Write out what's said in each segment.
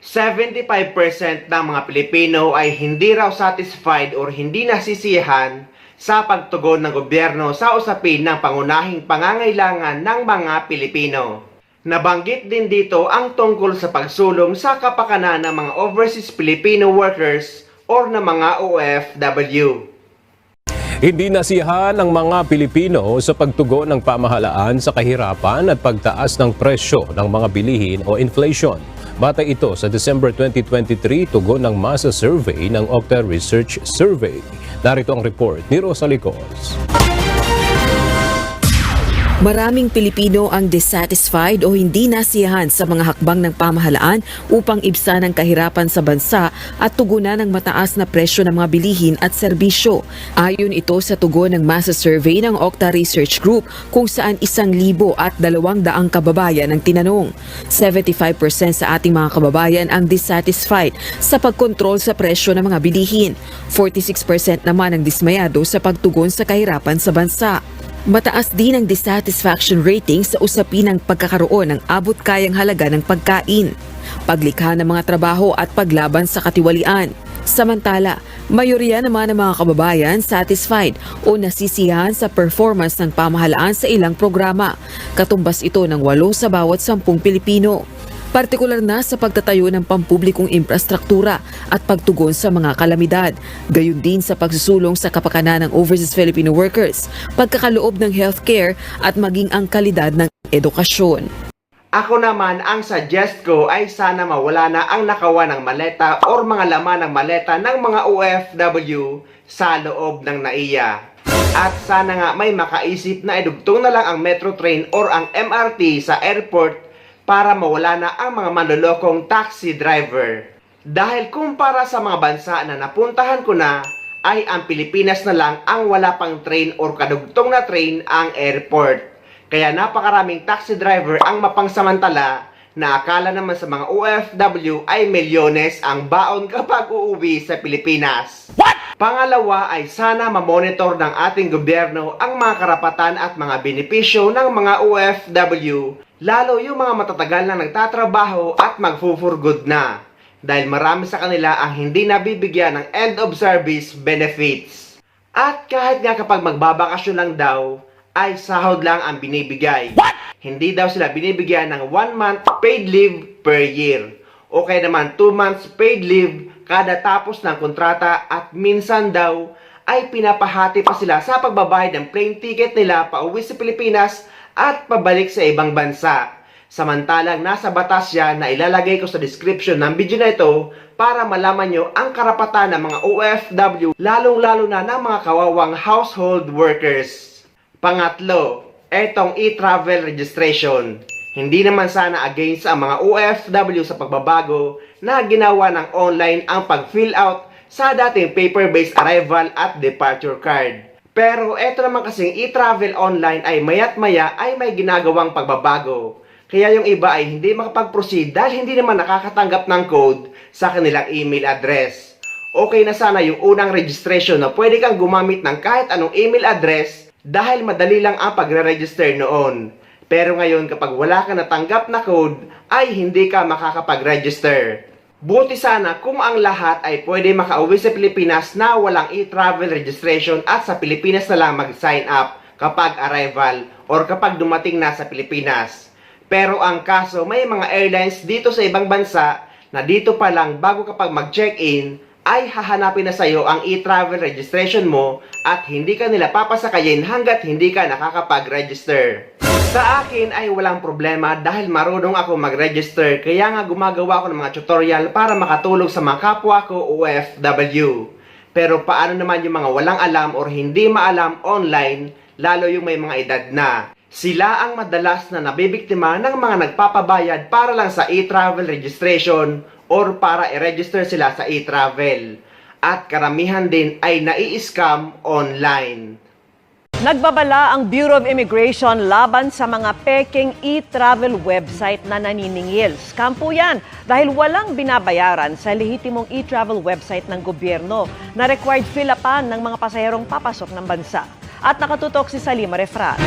75% ng mga Pilipino ay hindi raw satisfied or hindi nasisiyahan sa pagtugon ng gobyerno sa usapin ng pangunahing pangangailangan ng mga Pilipino. Nabanggit din dito ang tungkol sa pagsulong sa kapakanan ng mga overseas Filipino workers or ng mga OFW. Hindi nasiyahan ang mga Pilipino sa pagtugon ng pamahalaan sa kahirapan at pagtaas ng presyo ng mga bilihin o inflation. Batay ito sa December 2023 tugon ng masa survey ng Octa Research Survey. Narito ang report ni Rosa Licos. Maraming Pilipino ang dissatisfied o hindi nasiyahan sa mga hakbang ng pamahalaan upang ibsan ang kahirapan sa bansa at tugunan ng mataas na presyo ng mga bilihin at serbisyo. Ayon ito sa tugon ng masa survey ng Octa Research Group kung saan 1,200 kababayan ang tinanong. 75% sa ating mga kababayan ang dissatisfied sa pagkontrol sa presyo ng mga bilihin. 46% naman ang dismayado sa pagtugon sa kahirapan sa bansa. Mataas din ang dissatisfaction rating sa usapin ng pagkakaroon ng abot-kayang halaga ng pagkain, paglikha ng mga trabaho at paglaban sa katiwalian. Samantala, mayoriya naman ng mga kababayan satisfied o nasisiyahan sa performance ng pamahalaan sa ilang programa. Katumbas ito ng 8 sa bawat 10 Pilipino. Partikular na sa pagtatayo ng pampublikong infrastruktura at pagtugon sa mga kalamidad. Gayon din sa pagsusulong sa kapakanan ng overseas Filipino workers, pagkakaloob ng healthcare at maging ang kalidad ng edukasyon. Ako naman, ang suggest ko ay sana mawala na ang nakawa ng maleta or mga laman ng maleta ng mga OFW sa loob ng NAIA. At sana nga may makaisip na idugtong na lang ang metro train or ang MRT sa airport para mawala na ang mga manlolokong taxi driver. Dahil kumpara sa mga bansa na napuntahan ko na, ay ang Pilipinas na lang ang wala pang train or kadugtong na train ang airport. Kaya napakaraming taxi driver ang mapangsamantala na akala naman sa mga OFW ay milyones ang baon kapag uuwi sa Pilipinas. What? Pangalawa ay sana mamonitor ng ating gobyerno ang mga karapatan at mga benepisyo ng mga OFW, lalo yung mga matatagal na nagtatrabaho at magfufurgood na. Dahil marami sa kanila ang hindi nabibigyan ng end of service benefits. At kahit nga kapag magbabakasyon lang daw, ay sahod lang ang binibigay. What? Hindi daw sila binibigyan ng 1 month paid leave per year. O kaya naman 2 months paid leave kada tapos ng kontrata at minsan daw ay pinapahati pa sila sa pagbabayad ng plane ticket nila pauwi sa Pilipinas at pabalik sa ibang bansa. Samantalang nasa batas yan na ilalagay ko sa description ng video na ito para malaman nyo ang karapatan ng mga OFW lalong-lalo na ng mga kawawang household workers. Pangatlo, etong e-travel registration. Hindi naman sana against ang mga OFW sa pagbabago na ginawa ng online ang pag-fill out sa dating paper-based arrival at departure card. Pero eto naman kasing e-travel online ay mayat maya ay may ginagawang pagbabago. Kaya yung iba ay hindi makapag-proceed dahil hindi naman nakakatanggap ng code sa kanilang email address. Okay na sana yung unang registration na pwede kang gumamit ng kahit anong email address dahil madali lang ang pagre-register noon. Pero ngayon kapag wala ka natanggap na code ay hindi ka makakapag-register. Buti sana kung ang lahat ay pwede makauwi sa Pilipinas na walang e-travel registration at sa Pilipinas na lang mag-sign up kapag arrival or kapag dumating na sa Pilipinas. Pero ang kaso may mga airlines dito sa ibang bansa na dito pa lang bago kapag mag-check-in ay hahanapin na sa iyo ang e-travel registration mo at hindi ka nila papasakayin hanggat hindi ka nakakapag-register. Sa akin ay walang problema dahil marunong ako mag-register kaya nga gumagawa ako ng mga tutorial para makatulong sa mga kapwa ko OFW. Pero paano naman yung mga walang alam or hindi maalam online, lalo yung may mga edad na? Sila ang madalas na nabibiktima ng mga nagpapabayad para lang sa e-travel registration or para i-register sila sa e-travel. At karamihan din ay nai-scam online. Nagbabala ang Bureau of Immigration laban sa mga peking e-travel website na naniningil. Scam po yan dahil walang binabayaran sa lehitimong e-travel website ng gobyerno na required fill-upan ng mga pasaherong papasok ng bansa. At nakatutok si Salima Refrat.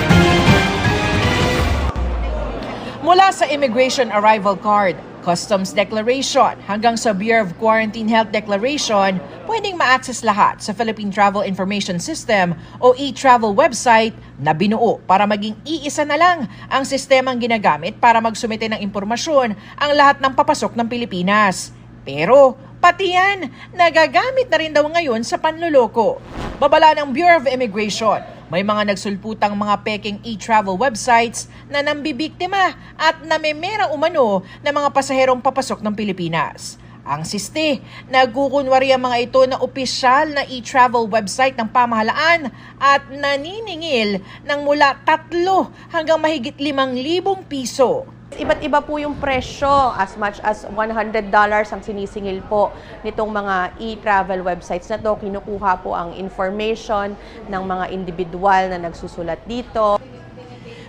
Mula sa immigration arrival card, Customs Declaration hanggang sa Bureau of Quarantine Health Declaration, pwedeng ma-access lahat sa Philippine Travel Information System o e-travel website na binuo para maging iisa na lang ang sistemang ginagamit para magsumite ng impormasyon ang lahat ng papasok ng Pilipinas. Pero pati yan, nagagamit na rin daw ngayon sa panloloko. Babala ng Bureau of Immigration, may mga nagsulputang mga peking e-travel websites na nambibiktima at namemera umano ng mga pasaherong papasok ng Pilipinas. Ang siste, nagkukunwari ang mga ito na opisyal na e-travel website ng pamahalaan at naniningil ng mula 3 hanggang mahigit 5,000 piso. Iba't iba po yung presyo, as much as $100 ang sinisingil po nitong mga e-travel websites na to. Kinukuha po ang information ng mga individual na nagsusulat dito.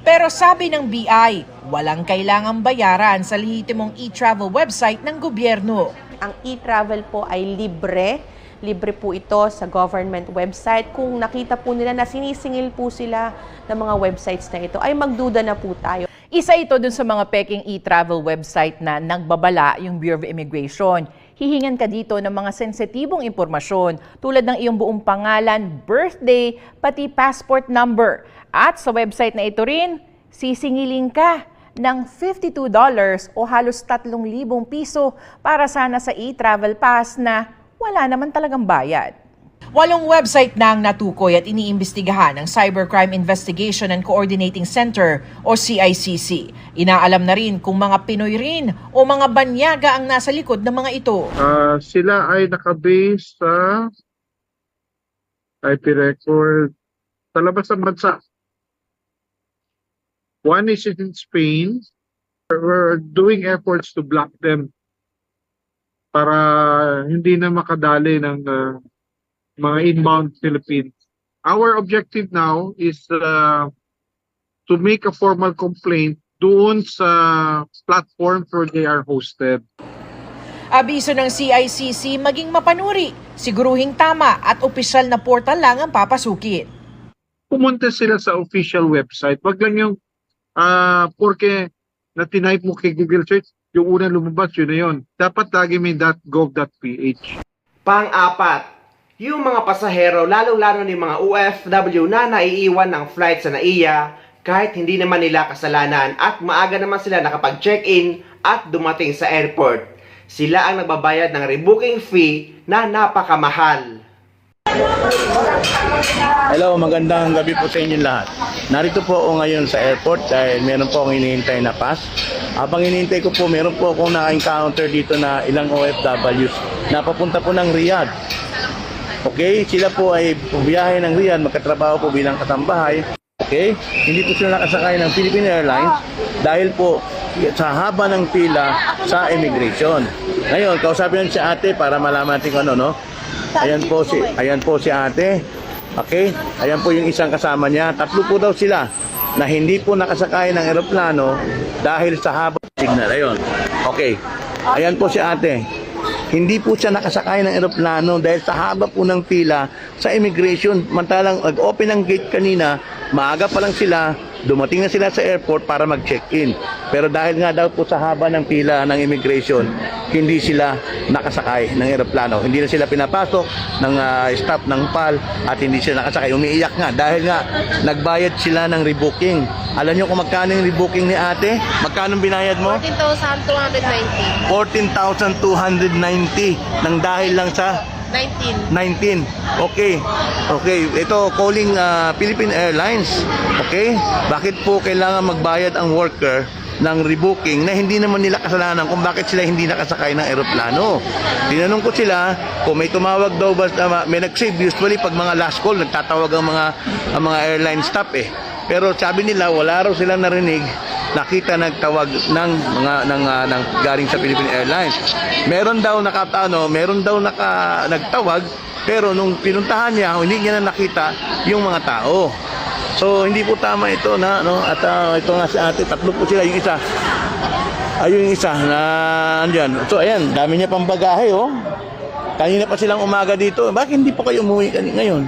Pero sabi ng BI, walang kailangang bayaran sa lehitimong e-travel website ng gobyerno. Ang e-travel po ay libre. Libre po ito sa government website. Kung nakita po nila na sinisingil po sila ng mga websites na ito, ay magduda na po tayo. Isa ito dun sa mga peking e-travel website na nagbabala yung Bureau of Immigration. Hihingan ka dito ng mga sensitibong impormasyon tulad ng iyong buong pangalan, birthday, pati passport number. At sa website na ito rin, sisingilin ka ng $52 o halos 3,000 piso para sana sa e-travel pass na wala naman talagang bayad. 8 website na ang natukoy at iniimbestigahan ng Cybercrime Investigation and Coordinating Center o CICC. Inaalam na rin kung mga Pinoy rin o mga banyaga ang nasa likod ng mga ito. Sila ay nakabase sa IP record sa labas ng bansa. One is in Spain. We're doing efforts to block them para hindi na makadali ng mga inbound Philippines. Our objective now is to make a formal complaint doon sa platform where they are hosted. Abiso ng CICC maging mapanuri, siguruhing tama at opisyal na portal lang ang papasukin. Pumunta sila sa official website. Wag lang yung porque na tinype mo kay Google search, yung unang lumabas, yun na yun. Dapat lagi may .gov.ph. Pang-apat, yung mga pasahero, lalong-lalo ni mga OFW na naiiwan ng flight sa NAIA kahit hindi naman nila kasalanan at maaga naman sila nakapag-check-in at dumating sa airport. Sila ang nagbabayad ng rebooking fee na napakamahal. Hello, magandang gabi po sa inyong lahat. Narito po ako ngayon sa airport dahil meron po akong hinihintay na pass. Habang hinihintay ko po, meron po akong na-encounter dito na ilang OFWs na papunta po ng Riyadh. Okay, sila po ay bumiyahe ng Riyadh, magkatrabaho po bilang kasambahay. Okay, hindi po sila nakasakay ng Philippine Airlines dahil po sa haba ng pila sa immigration. Ngayon, kausapin natin si ate para malaman natin kung ano, no? Ayan po si ate. Okay, ayan po yung isang kasama niya. 3 po daw sila na hindi po nakasakay ng eroplano dahil sa haba ng signal. Ayun. Okay, ayan po si ate. Hindi po siya nakasakay ng eroplano dahil sa haba po ng pila sa immigration. Mantalang nag-open ang gate kanina, maaga pa lang sila, dumating na sila sa airport para mag-check-in. Pero dahil nga daw po sa haba ng pila ng immigration, hindi sila nakasakay ng eroplano. Hindi na sila pinapasok ng staff ng PAL at hindi sila nakasakay. Umiiyak nga dahil nga nagbayad sila ng rebooking. Alam nyo kung magkano yung rebooking ni ate? Magkano binayad mo? 14,290. 14,290 nang dahil lang sa 19. Okay. Ito calling Philippine Airlines. Okay? Bakit po kailangan magbayad ang worker ng rebooking na hindi naman nila kasalanan kung bakit sila hindi nakasakay ng eroplano? Tinanong ko sila kung may tumawag daw ba, may nag-save. Usually pag mga last call nagtatawag ang mga airline staff eh. Pero sabi nila wala raw silang narinig nakita nagtawag ng galing sa Philippine Airlines. Meron daw nagtawag pero nung pinuntahan niya hindi niya na nakita yung mga tao. So hindi po tama ito na at ito nga si ate, 3 po sila, yung isa. Ayun yung isa na andyan. So ayan, dami niya pang bagahe oh. Kanina pa silang umaga dito. Bakit hindi po kayo umuwi ngayon?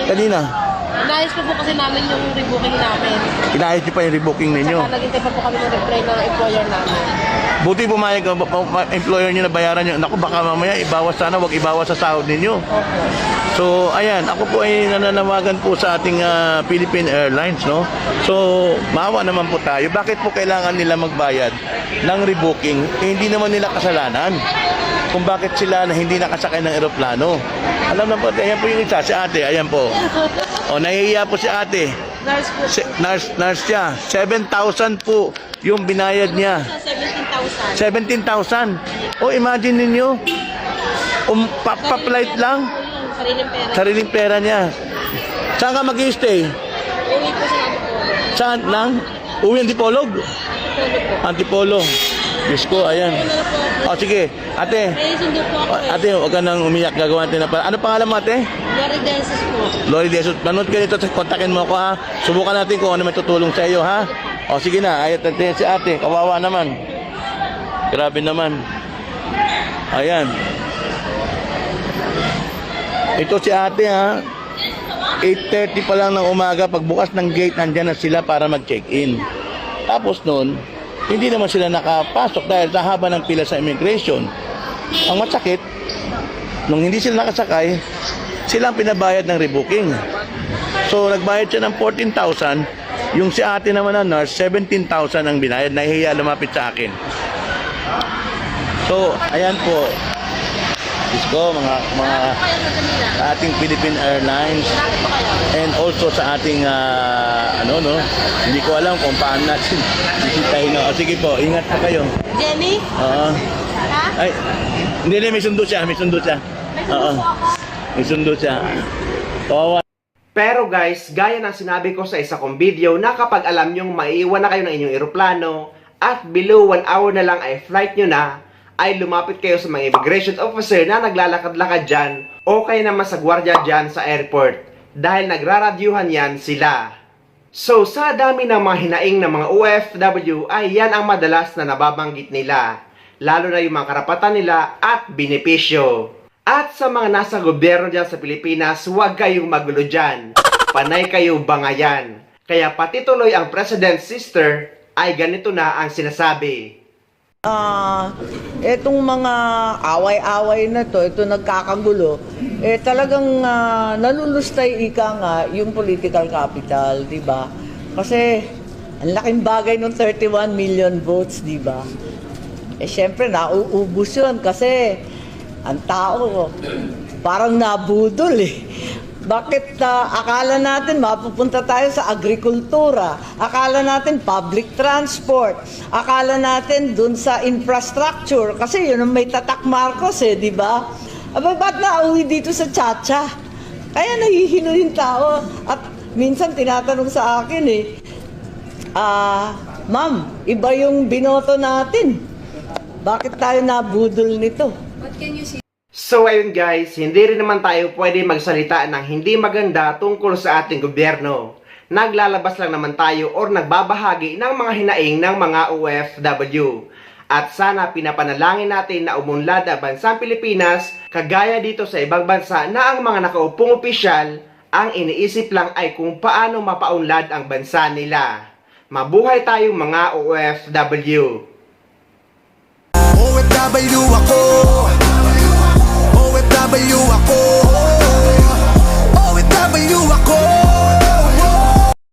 Kanina. Inayos ko po kasi namin yung rebooking namin. Inayos niyo pa yung rebooking ninyo? Saka naghintay pa po kami ng reply ng employer namin. Buti pumayag ang employer nyo na bayaran nyo. Naku, baka mamaya ibawas sana, wag ibawas sa sahod ninyo. So, ayan, ako po ay nananawagan po sa ating Philippine Airlines, no? So, maawa naman po tayo. Bakit po kailangan nila magbayad ng rebooking? Hindi naman nila kasalanan kung bakit sila na hindi nakasakay ng eroplano. Alam na po, ayan po yung isa, si ate, ayan po. O, nahihiya po si ate. Nurse po. Nurse siya. 7,000 po yung binayad niya. 17,000. 17,000. O, imagine ninyo, pa-flight lang, Sariling pera. sariling pera niya. Saan ka mag-i-stay? Uwi po sa Antipolo. Saan lang? Uwi ang Antipolog? Antipolo. Diyos ko, ayan. O, sige. Ate. May sundo po ako eh. Ate, huwag ka nang umiyak. Gagawa natin na para. Ano pangalan mo, ate? Glory Densis po. Lori Desos. Manood ka dito. Kontakin mo ako, ha? Subukan natin kung ano may tutulong sa iyo, ha? O, sige na. Ayat natin si ate. Kawawa naman. Grabe naman. Ayan. Ito si ate, ha? 8:30 pa lang ng umaga. Pagbukas ng gate, nandyan na sila para mag-check-in. Tapos nun, hindi naman sila nakapasok dahil sa haba ng pila sa immigration. Ang masakit, nung hindi sila nakasakay, sila ang pinabayad ng rebooking. So, nagbayad siya ng 14,000. Yung si ate naman na nurse, 17,000 ang binayad. Nahihiya lumapit sa akin. So, ayan po. Diyos ko, mga sa ating Philippine Airlines and also sa ating hindi ko alam kung paano natin bisitahin. O, sige po, ingat po kayo. Jenny? Oo. Ha? Ay, hindi, may sundo siya, may sundo siya. Oo. May sundo siya. Kawawa. Pero guys, gaya ng sinabi ko sa isa kong video na kapag alam nyong maiiwan na kayo ng inyong eroplano at below 1 hour na lang ay flight nyo na, ay lumapit kayo sa mga immigration officer na naglalakad-lakad dyan o kayo naman sa gwardiya dyan sa airport dahil nagraradyuhan yan sila. So sa dami ng mga hinaing ng mga OFW ay yan ang madalas na nababanggit nila, lalo na yung mga karapatan nila at benepisyo. At sa mga nasa gobyerno dyan sa Pilipinas, huwag kayong magulo dyan. Panay kayo bangayan. Kaya pati tuloy ang President's sister ay ganito na ang sinasabi. Etong mga away-away na to, ito nagkakagulo, talagang nalulustay ika nga yung political capital, di ba? Kasi ang laking bagay ng 31 million votes, di ba? Syempre, nauubos yun kasi ang tao parang nabudol eh. Bakit akala natin mapupunta tayo sa agrikultura, akala natin public transport, akala natin dun sa infrastructure, kasi yun ang may tatak Marcos eh, di ba? Aba, ba't nauwi dito sa Chacha? Kaya nahihilo yung tao. At minsan tinatanong sa akin ma'am, iba yung binoto natin. Bakit tayo nabudol nito? So ayun guys, hindi rin naman tayo pwede magsalita ng hindi maganda tungkol sa ating gobyerno. Naglalabas lang naman tayo or nagbabahagi ng mga hinaing ng mga OFW. At sana pinapanalangin natin na umunlad ang bansang Pilipinas kagaya dito sa ibang bansa na ang mga nakaupong opisyal ang iniisip lang ay kung paano mapaunlad ang bansa nila. Mabuhay tayong mga OFW! OFW ako.